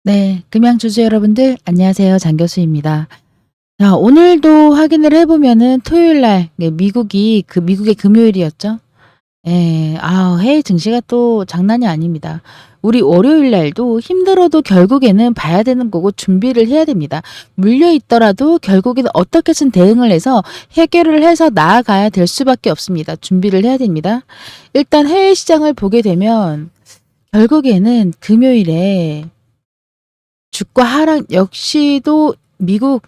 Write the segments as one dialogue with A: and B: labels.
A: 네, 금양주주 여러분들 안녕하세요. 장 교수입니다. 자, 오늘도 확인을 해보면은 토요일 날 미국의 금요일이었죠. 예, 해외 증시가 또 장난이 아닙니다. 우리 월요일 날도 힘들어도 결국에는 봐야 되는 거고 준비를 해야 됩니다. 물려 있더라도 결국에는 어떻게든 대응을 해서 해결을 해서 나아가야 될 수밖에 없습니다. 준비를 해야 됩니다. 일단 해외 시장을 보게 되면 결국에는 금요일에 주가 하락 역시도 미국발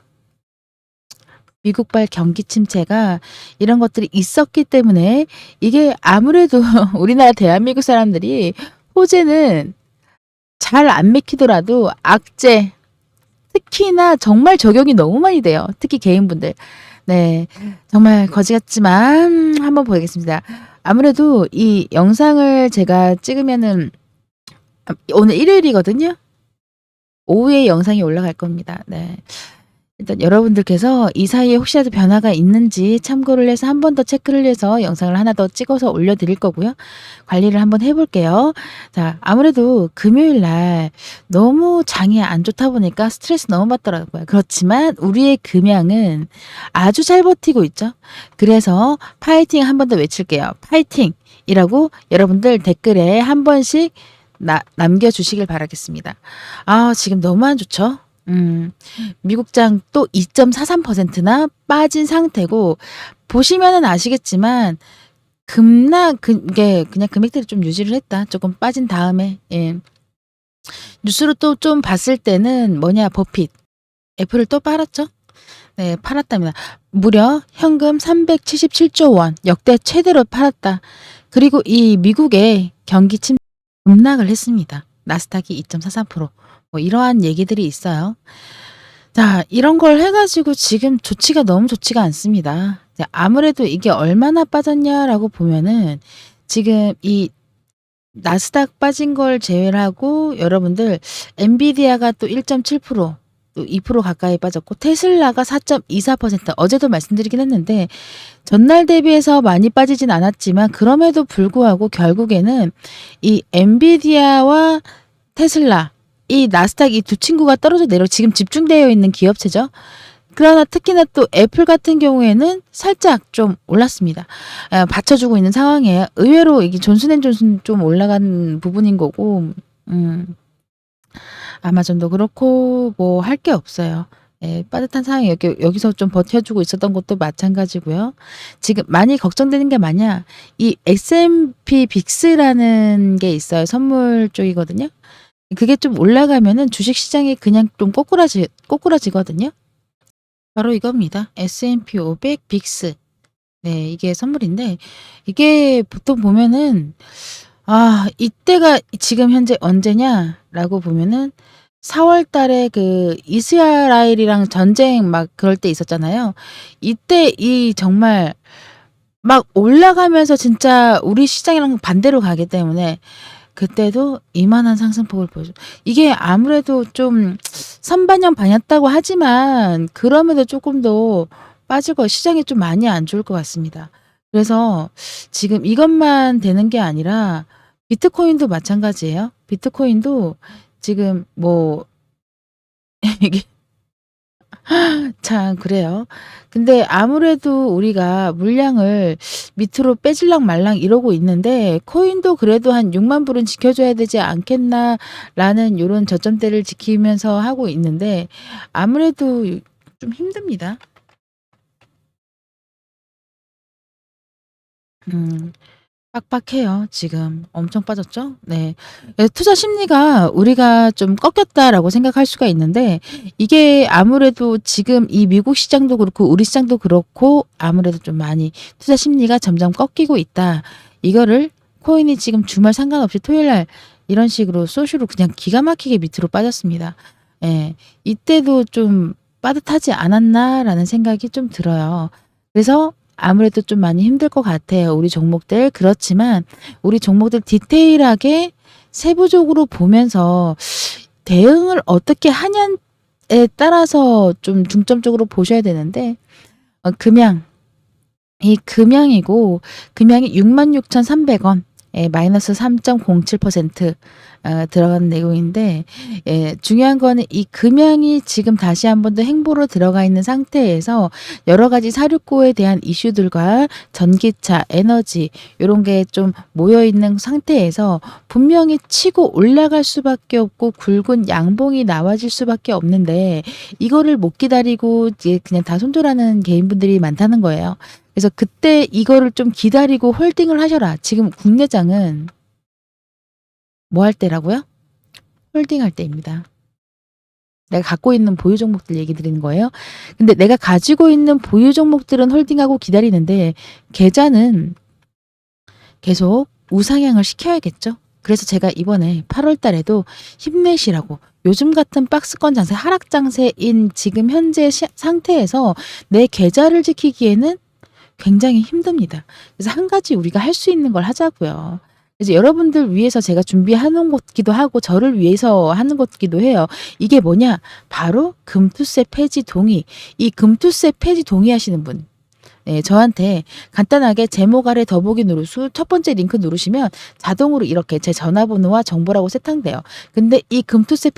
A: 경기 침체가 이런 것들이 있었기 때문에 이게 아무래도 우리나라 대한민국 사람들이 호재는 잘 안 맥히더라도 악재 특히나 정말 적용이 너무 많이 돼요. 특히 개인분들. 네. 정말 거지 같지만 한번 보겠습니다. 아무래도 이 영상을 제가 찍으면은 오늘 일요일이거든요. 오후에 영상이 올라갈 겁니다. 네. 일단 여러분들께서 이 사이에 혹시라도 변화가 있는지 참고를 해서 한 번 더 체크를 해서 영상을 하나 더 찍어서 올려드릴 거고요. 관리를 한번 해볼게요. 자, 아무래도 금요일 날 너무 장이 안 좋다 보니까 스트레스 너무 받더라고요. 그렇지만 우리의 금양은 아주 잘 버티고 있죠. 그래서 파이팅 한 번 더 외칠게요. 파이팅이라고 여러분들 댓글에 한 번씩 남겨주시길 바라겠습니다. 지금 너무 안 좋죠? 미국장 또 2.43%나 빠진 상태고, 보시면은 아시겠지만, 이게 그냥 금액대로 좀 유지를 했다. 조금 빠진 다음에, 예. 뉴스로 또 좀 봤을 때는 버핏. 애플을 또 팔았죠? 네, 팔았답니다. 무려 현금 377조 원, 역대 최대로 팔았다. 그리고 이 미국의 경기 급락을 했습니다. 나스닥이 2.43%. 이러한 얘기들이 있어요. 자, 이런 걸 해가지고 지금 너무 좋지가 않습니다. 아무래도 이게 얼마나 빠졌냐라고 보면은 지금 이 나스닥 빠진 걸 제외를 하고 여러분들 엔비디아가 또 1.7%, 또 2% 가까이 빠졌고 테슬라가 4.24%, 어제도 말씀드리긴 했는데 전날 대비해서 많이 빠지진 않았지만 그럼에도 불구하고 결국에는 이 엔비디아와 테슬라, 이 나스닥 이 두 친구가 떨어져 내려 지금 집중되어 있는 기업체죠. 그러나 특히나 또 애플 같은 경우에는 살짝 좀 올랐습니다. 받쳐주고 있는 상황이에요. 의외로 이게 존슨앤존슨 좀 올라간 부분인 거고, 아마존도 그렇고 뭐 할 게 없어요. 예, 빠듯한 상황이 여기서 좀 버텨주고 있었던 것도 마찬가지고요. 지금 많이 걱정되는 게 뭐냐? 이 S&P 빅스라는 게 있어요. 선물 쪽이거든요. 그게 좀 올라가면은 주식 시장이 그냥 좀 꼬꾸라지거든요. 바로 이겁니다. S&P 500 빅스. 네, 이게 선물인데 이게 보통 보면은 이때가 지금 현재 언제냐라고 보면은 4월 달에 그 이스라엘이랑 전쟁 막 그럴 때 있었잖아요. 이때 이 정말 막 올라가면서 진짜 우리 시장이랑 반대로 가기 때문에 그때도 이만한 상승폭을 보여줘. 이게 아무래도 좀 선반영 반였다고 하지만 그럼에도 조금 더 빠지고 시장이 좀 많이 안 좋을 것 같습니다. 그래서 지금 이것만 되는 게 아니라 비트코인도 마찬가지예요. 비트코인도 지금 이게 참 그래요. 근데 아무래도 우리가 물량을 밑으로 빼질랑 말랑 이러고 있는데 코인도 그래도 한 6만 불은 지켜줘야 되지 않겠나라는 요런 저점대를 지키면서 하고 있는데 아무래도 좀 힘듭니다. 음. 빡빡해요. 지금 엄청 빠졌죠? 네. 투자 심리가 우리가 좀 꺾였다라고 생각할 수가 있는데 이게 아무래도 지금 이 미국 시장도 그렇고 우리 시장도 그렇고 아무래도 좀 많이 투자 심리가 점점 꺾이고 있다. 이거를 코인이 지금 주말 상관없이 토요일 날 이런 식으로 소슈로 그냥 기가 막히게 밑으로 빠졌습니다. 예. 이때도 좀 빠듯하지 않았나라는 생각이 좀 들어요. 그래서 아무래도 좀 많이 힘들 것 같아요. 우리 종목들. 그렇지만 우리 종목들 디테일하게 세부적으로 보면서 대응을 어떻게 하냐에 따라서 좀 중점적으로 보셔야 되는데 금양이고 금양이 66,300원 마이너스 3.07% 들어간 내용인데 중요한 거는 이 금양이 지금 다시 한 번 더 행보로 들어가 있는 상태에서 여러 가지 사립고에 대한 이슈들과 전기차, 에너지 요런 게 좀 모여 있는 상태에서 분명히 치고 올라갈 수밖에 없고 굵은 양봉이 나와질 수밖에 없는데 이거를 못 기다리고 이제 그냥 다 손절하는 개인분들이 많다는 거예요. 그래서 그때 이거를 좀 기다리고 홀딩을 하셔라. 지금 국내장은 뭐 할 때라고요? 홀딩할 때입니다. 내가 갖고 있는 보유 종목들 얘기 드리는 거예요. 근데 내가 가지고 있는 보유 종목들은 홀딩하고 기다리는데 계좌는 계속 우상향을 시켜야겠죠. 그래서 제가 이번에 8월 달에도 힘내시라고 요즘 같은 박스권 장세, 하락 장세인 지금 현재 상태에서 내 계좌를 지키기에는 굉장히 힘듭니다. 그래서 한 가지 우리가 할 수 있는 걸 하자고요. 그래서 여러분들 위해서 제가 준비하는 것기도 하고 저를 위해서 하는 것기도 해요. 이게 뭐냐? 바로 금투세 폐지 동의. 이 금투세 폐지 동의하시는 분. 네, 저한테 간단하게 제목 아래 더보기 누르수 첫 번째 링크 누르시면 자동으로 이렇게 제 전화번호와 정보라고 세팅돼요. 근데 이 금투세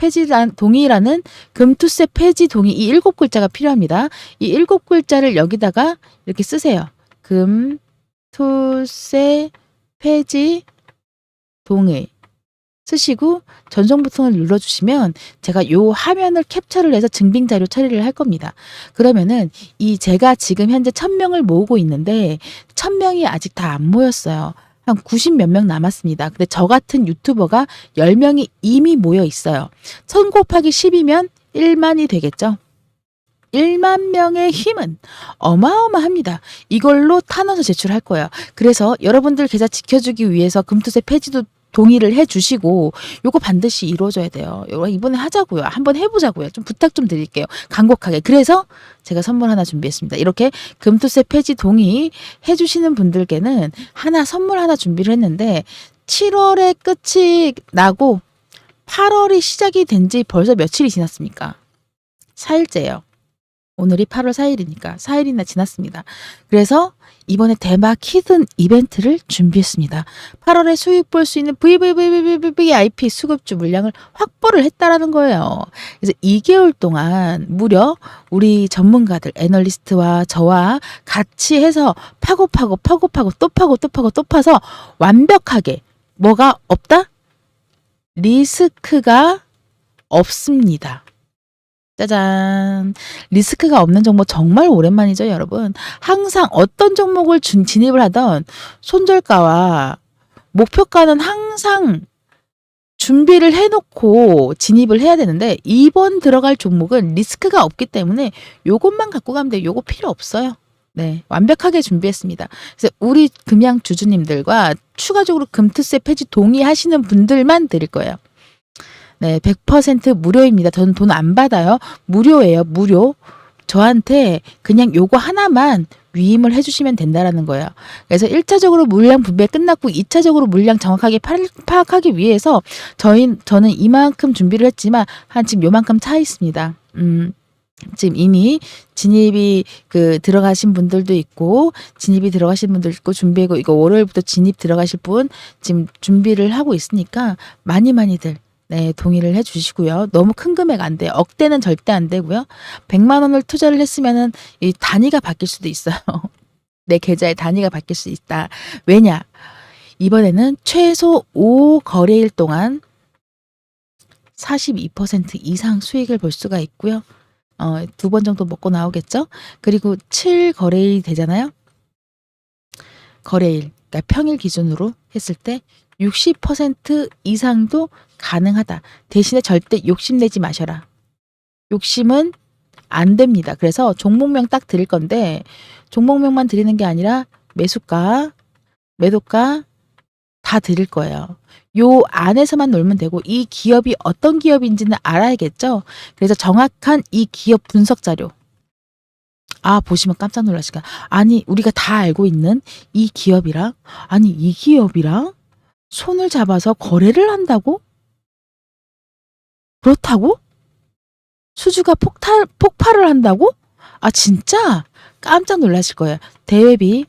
A: 동의라는 금투세 폐지 동의 이 7글자가 필요합니다. 이 7글자를 여기다가 이렇게 쓰세요. 금투세 폐지 동의 쓰시고 전송 버튼을 눌러주시면 제가 요 화면을 캡처를 해서 증빙 자료 처리를 할 겁니다. 그러면은 이 제가 지금 현재 1000명을 모으고 있는데 1000명이 아직 다 안 모였어요. 한 90 몇 명 남았습니다. 근데 저 같은 유튜버가 10명이 이미 모여 있어요. 1000 곱하기 10이면 1만이 되겠죠. 1만 명의 힘은 어마어마합니다. 이걸로 타넣어서 제출할 거예요. 그래서 여러분들 계좌 지켜주기 위해서 금투세 폐지도 동의를 해주시고 요거 반드시 이루어져야 돼요. 요거 이번에 하자고요. 한번 해보자고요. 좀 부탁 좀 드릴게요. 간곡하게. 그래서 제가 선물 하나 준비했습니다. 이렇게 금투세 폐지 동의 해주시는 분들께는 선물 하나 준비를 했는데 7월에 끝이 나고 8월이 시작이 된 지 벌써 며칠이 지났습니까? 4일째예요. 오늘이 8월 4일이니까 4일이나 지났습니다. 그래서 이번에 대박 히든 이벤트를 준비했습니다. 8월에 수익 볼 수 있는 VVVVVIP 수급주 물량을 확보를 했다라는 거예요. 그래서 2개월 동안 무려 우리 전문가들, 애널리스트와 저와 같이 해서 파고 또 파서 완벽하게 뭐가 없다? 리스크가 없습니다. 짜잔. 리스크가 없는 종목 정말 오랜만이죠, 여러분. 항상 어떤 종목을 진입을 하던 손절가와 목표가는 항상 준비를 해놓고 진입을 해야 되는데 이번 들어갈 종목은 리스크가 없기 때문에 요것만 갖고 가면 돼요. 요거 필요 없어요. 네, 완벽하게 준비했습니다. 그래서 우리 금양 주주님들과 추가적으로 금투세 폐지 동의하시는 분들만 드릴 거예요. 네, 100% 무료입니다. 저는 돈 안 받아요. 무료예요. 무료. 저한테 그냥 요거 하나만 위임을 해주시면 된다라는 거예요. 그래서 1차적으로 물량 분배 끝났고 2차적으로 물량 정확하게 파악하기 위해서 저는 이만큼 준비를 했지만 한 지금 요만큼 차 있습니다. 지금 이미 진입이 들어가신 분들도 있고 진입이 들어가신 분들 있고 준비하고 이거 월요일부터 진입 들어가실 분 지금 준비를 하고 있으니까 많이들 네, 동의를 해주시고요. 너무 큰 금액 안 돼요. 억대는 절대 안 되고요. 100만 원을 투자를 했으면은 이 단위가 바뀔 수도 있어요. 내 계좌의 단위가 바뀔 수 있다. 왜냐? 이번에는 최소 5거래일 동안 42% 이상 수익을 볼 수가 있고요. 2번 정도 먹고 나오겠죠? 그리고 7거래일이 되잖아요. 거래일, 그러니까 평일 기준으로 했을 때 60% 이상도 가능하다. 대신에 절대 욕심내지 마셔라. 욕심은 안 됩니다. 그래서 종목명 딱 드릴 건데 종목명만 드리는 게 아니라 매수가, 매도가 다 드릴 거예요. 요 안에서만 놀면 되고 이 기업이 어떤 기업인지는 알아야겠죠. 그래서 정확한 이 기업 분석 자료 보시면 깜짝 놀라시까. 아니 우리가 다 알고 있는 이 기업이랑 이 기업이랑 손을 잡아서 거래를 한다고? 그렇다고? 수주가 폭발을 한다고? 진짜? 깜짝 놀라실 거예요. 대회비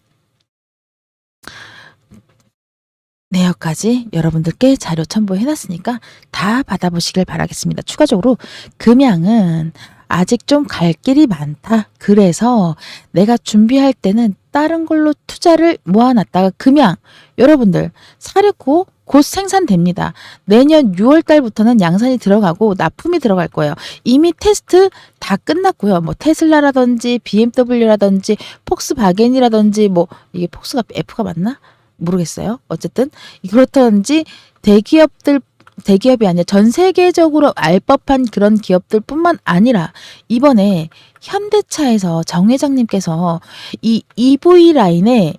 A: 내역까지 여러분들께 자료 첨부해 놨으니까 다 받아보시길 바라겠습니다. 추가적으로 금양은 아직 좀 갈 길이 많다. 그래서 내가 준비할 때는 다른 걸로 투자를 모아놨다가 금양 여러분들 사려고 곧 생산됩니다. 내년 6월 달부터는 양산이 들어가고 납품이 들어갈 거예요. 이미 테스트 다 끝났고요. 뭐 테슬라라든지 BMW라든지 폭스바겐이라든지 뭐 이게 폭스가 F가 맞나? 모르겠어요. 어쨌든 그렇다든지 대기업이 아니라 전 세계적으로 알 법한 그런 기업들뿐만 아니라 이번에 현대차에서 정 회장님께서 이 EV 라인에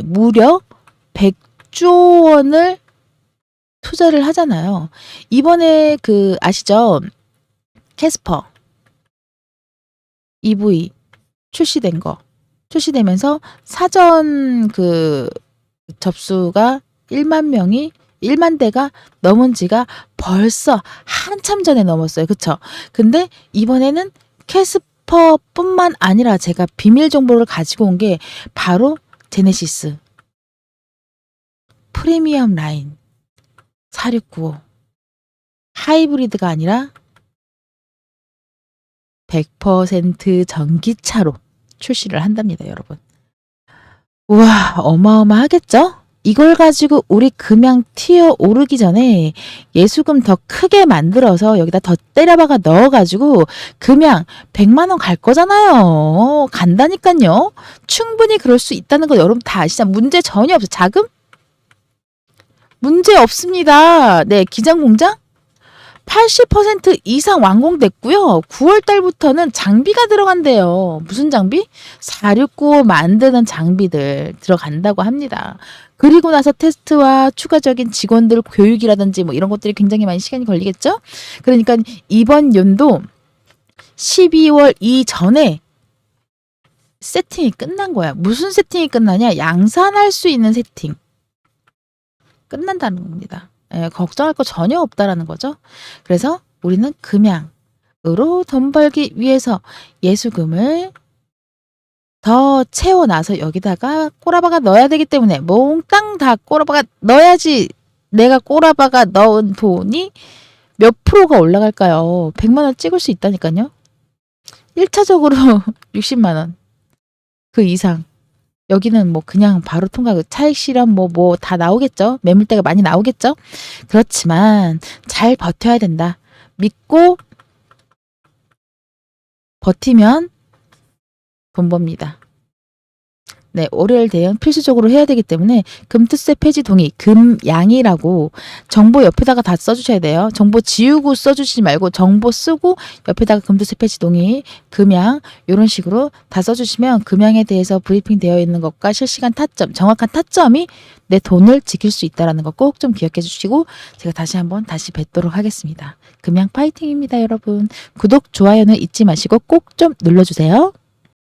A: 무려 100조 원을 투자를 하잖아요. 이번에 그 아시죠? 캐스퍼 EV 출시되면서 사전 그 접수가 1만 대가 넘은 지가 벌써 한참 전에 넘었어요. 그쵸? 근데 이번에는 캐스퍼뿐만 아니라 제가 비밀 정보를 가지고 온 게 바로 제네시스 프리미엄 라인 4695 하이브리드가 아니라 100% 전기차로 출시를 한답니다, 여러분. 우와, 어마어마하겠죠? 이걸 가지고 우리 금양 튀어 오르기 전에 예수금 더 크게 만들어서 여기다 더 때려박아 넣어가지고 금양 100만 원 갈 거잖아요. 간다니까요. 충분히 그럴 수 있다는 거 여러분 다 아시죠? 문제 전혀 없어요. 자금? 문제 없습니다. 네, 기장 공장? 80% 이상 완공됐고요. 9월 달부터는 장비가 들어간대요. 무슨 장비? 469 만드는 장비들 들어간다고 합니다. 그리고 나서 테스트와 추가적인 직원들 교육이라든지 뭐 이런 것들이 굉장히 많이 시간이 걸리겠죠? 그러니까 이번 연도 12월 이전에 세팅이 끝난 거야. 무슨 세팅이 끝나냐? 양산할 수 있는 세팅. 끝난다는 겁니다. 걱정할 거 전혀 없다라는 거죠. 그래서 우리는 금양으로 돈 벌기 위해서 예수금을 더 채워놔서 여기다가 꼬라박아 넣어야 되기 때문에 몽땅 다 꼬라박아 넣어야지 내가 꼬라박아 넣은 돈이 몇 프로가 올라갈까요? 100만 원 찍을 수 있다니까요. 1차적으로 60만 원. 그 이상. 여기는 뭐 그냥 바로 통과, 차익 실현 뭐 다 나오겠죠. 매물대가 많이 나오겠죠. 그렇지만 잘 버텨야 된다. 믿고 버티면 돈 법니다. 네, 월요일 대응 필수적으로 해야 되기 때문에 금투세 폐지 동의, 금양이라고 정보 옆에다가 다 써주셔야 돼요. 정보 지우고 써주시지 말고 정보 쓰고 옆에다가 금투세 폐지 동의, 금양 이런 식으로 다 써주시면 금양에 대해서 브리핑 되어 있는 것과 실시간 타점, 정확한 타점이 내 돈을 지킬 수 있다는 거 꼭 좀 기억해 주시고 제가 다시 뵙도록 하겠습니다. 금양 파이팅입니다, 여러분. 구독, 좋아요는 잊지 마시고 꼭 좀 눌러주세요.